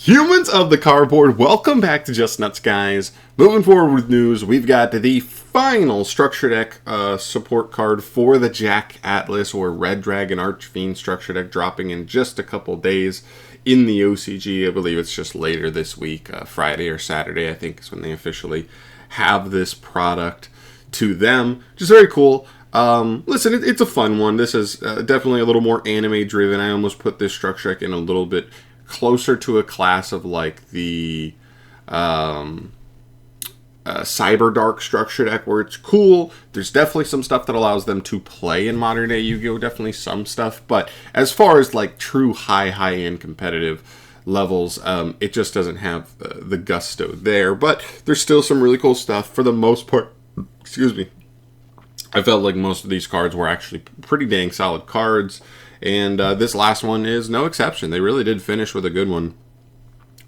Humans of the cardboard, welcome back to Just Nuts, guys. Moving forward with news, we've got the final structure deck support card for the Jack Atlas or Red Dragon Archfiend structure deck, dropping in just a couple days in the OCG. I believe it's just later this week, Friday or Saturday, I think, is when they officially have this product to them, which is very cool. Listen, it's a fun one. This is definitely a little more anime driven. I almost put this structure deck in a little bit closer to a class of like the Cyber Dark structure deck, where it's cool. There's definitely some stuff that allows them to play in modern day Yu-Gi-Oh! Definitely some stuff, but as far as like true high-end competitive levels, it just doesn't have the gusto there. But there's still some really cool stuff for the most part. Excuse me. I felt like most of these cards were actually pretty dang solid cards. And this last one is no exception. They really did finish with a good one.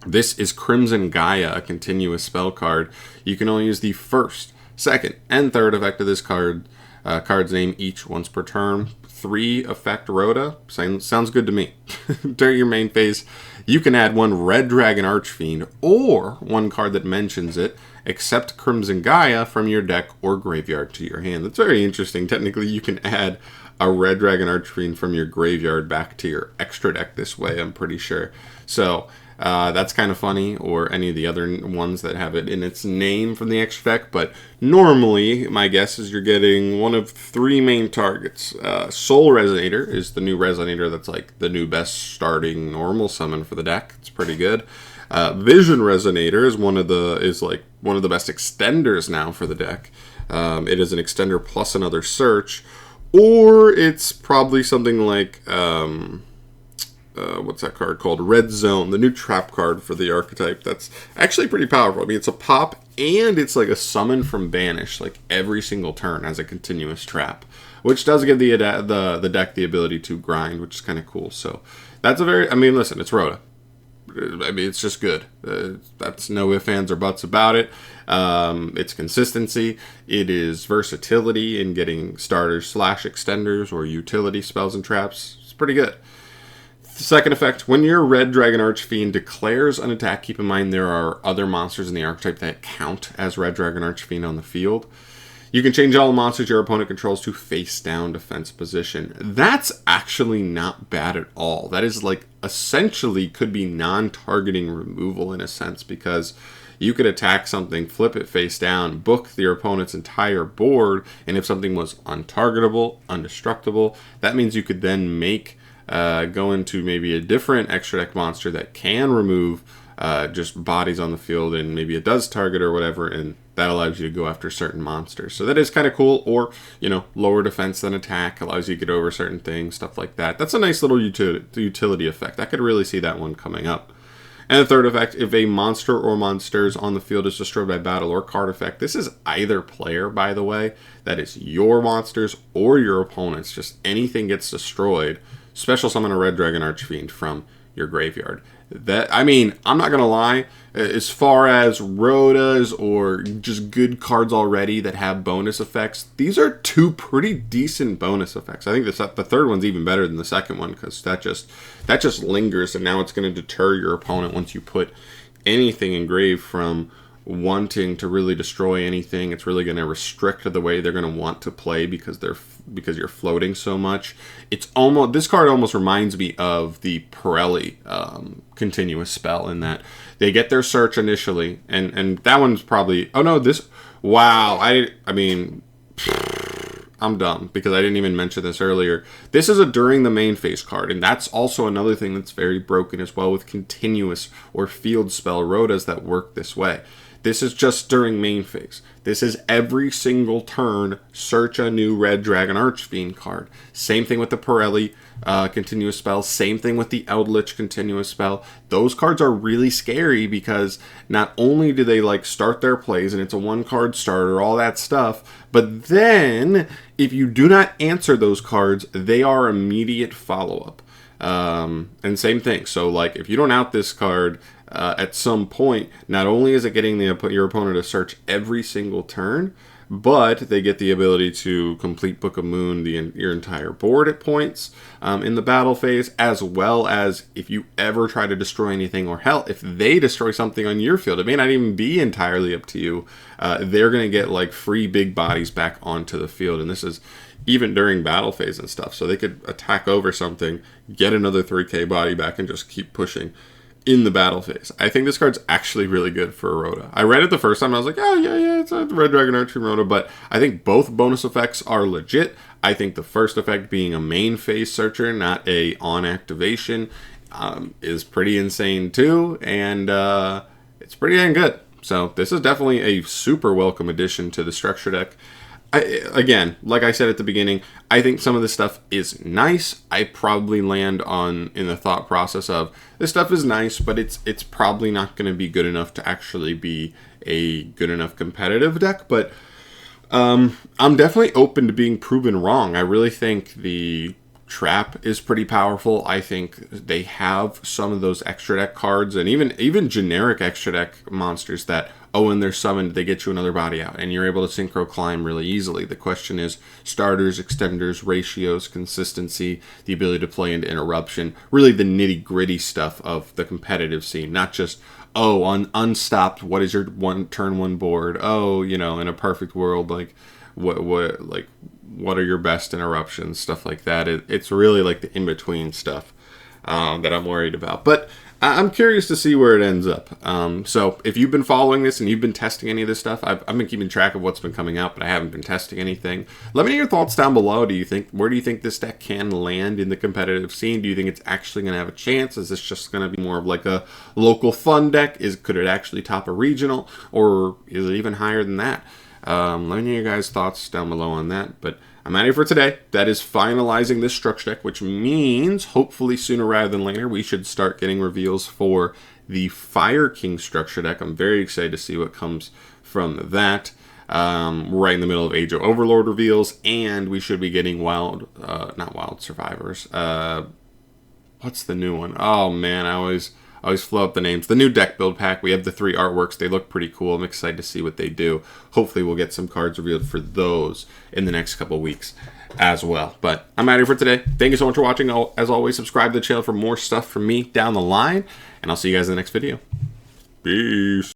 This is Crimson Gaia, a continuous spell card. You can only use the first, second, and third effect of this card's name each once per turn. 3 effect Rhoda. Sounds good to me. During your main phase, you can add 1 Red Dragon Archfiend or 1 card that mentions it, except Crimson Gaia, from your deck or graveyard to your hand. That's very interesting. Technically, you can add a Red Dragon Archfiend from your graveyard back to your extra deck this way, I'm pretty sure. So that's kind of funny, or any of the other ones that have it in its name from the extra deck. But normally, my guess is you're getting one of 3 main targets. Soul Resonator is the new Resonator that's like the new best starting normal summon for the deck. It's pretty good. Vision Resonator is one of the best extenders now for the deck. It is an extender plus another search. Or it's probably something like, what's that card called? Red Zone, the new trap card for the archetype. That's actually pretty powerful. I mean, it's a pop, and it's like a summon from Banish, like every single turn as a continuous trap, which does give the deck the ability to grind, which is kind of cool. So that's listen, it's Rhoda. I mean, it's just good. That's no ifs, ands, or buts about it. It's consistency. It is versatility in getting starters / extenders or utility spells and traps. It's pretty good. Second effect, when your Red Dragon Archfiend declares an attack, keep in mind there are other monsters in the archetype that count as Red Dragon Archfiend on the field. You can change all the monsters your opponent controls to face down defense position. That's actually not bad at all. That is like essentially could be non-targeting removal in a sense, because you could attack something, flip it face down, book your opponent's entire board, and if something was untargetable, undestructible, that means you could then make go into maybe a different extra deck monster that can remove just bodies on the field, and maybe it does target or whatever, and that allows you to go after certain monsters. So that is kind of cool. Or, lower defense than attack allows you to get over certain things, stuff like that. That's a nice little utility effect. I could really see that one coming up. And the third effect, if a monster or monsters on the field is destroyed by battle or card effect, this is either player, by the way. That is your monsters or your opponents. Just anything gets destroyed. Special summon a Red Dragon Archfiend from your graveyard. I'm not gonna lie, as far as Rhodas or just good cards already that have bonus effects, these are 2 pretty decent bonus effects. I think the third one's even better than the second one, because that just lingers, and now it's going to deter your opponent once you put anything engraved from wanting to really destroy anything. It's really going to restrict the way they're going to want to play, because you're floating so much. This card almost reminds me of the Pirelli continuous spell, in that they get their search initially, and that one's probably I'm dumb because I didn't even mention this earlier. This is a during the main phase card, and that's also another thing that's very broken as well with continuous or field spell Rhodas that work this way. This is just during main phase. This is every single turn, search a new Red Dragon Archfiend card. Same thing with the Pirelli continuous spell. Same thing with the Eldritch continuous spell. Those cards are really scary, because not only do they start their plays, and it's a 1-card starter, all that stuff, but then if you do not answer those cards, they are immediate follow-up. And same thing. So if you don't out this card, at some point, not only is it getting your opponent to search every single turn, but they get the ability to complete Book of Moon your entire board at points in the battle phase, as well as if you ever try to destroy anything, or hell, if they destroy something on your field, it may not even be entirely up to you. They're going to get like free big bodies back onto the field, and this is even during battle phase and stuff. So they could attack over something, get another 3k body back, and just keep pushing in the battle phase. I think this card's actually really good for a Rhoda. I read it the first time, and I was like, oh, yeah, it's a Red Dragon Archery Rhoda, but I think both bonus effects are legit. I think the first effect being a main phase searcher, not a on activation, is pretty insane too, and it's pretty dang good. So this is definitely a super welcome addition to the structure deck. Again, like I said at the beginning, I think some of this stuff is nice. I probably land in the thought process of this stuff is nice, but it's probably not going to be good enough to actually be a good enough competitive deck. But I'm definitely open to being proven wrong. I really think the trap is pretty powerful. I think they have some of those extra deck cards, and even generic extra deck monsters that, oh, when they're summoned, they get you another body out, and you're able to synchro climb really easily. The question is starters, extenders, ratios, consistency, the ability to play into interruption, really the nitty gritty stuff of the competitive scene, not just, oh, on unstopped, what is your turn one board? Oh, in a perfect world, like what are your best interruptions, stuff like that. It's really like the in-between stuff that I'm worried about. But I'm curious to see where it ends up. So if you've been following this and you've been testing any of this stuff, I've been keeping track of what's been coming out, but I haven't been testing anything. Let me know your thoughts down below. Where do you think this deck can land in the competitive scene? Do you think it's actually going to have a chance? Is this just going to be more of like a local fun deck? Could it actually top a regional, or is it even higher than that? Let me know your guys' thoughts down below on that. But I'm out of here for today. That is finalizing this structure deck, which means hopefully sooner rather than later we should start getting reveals for the Fire King structure deck. I'm very excited to see what comes from that. Right in the middle of Age of Overlord reveals, and we should be getting not Wild Survivors. What's the new one? Oh man, I always flow up the names. The new deck build pack. We have the 3 artworks. They look pretty cool. I'm excited to see what they do. Hopefully we'll get some cards revealed for those in the next couple weeks as well. But I'm out of here for today. Thank you so much for watching. As always, subscribe to the channel for more stuff from me down the line, and I'll see you guys in the next video. Peace.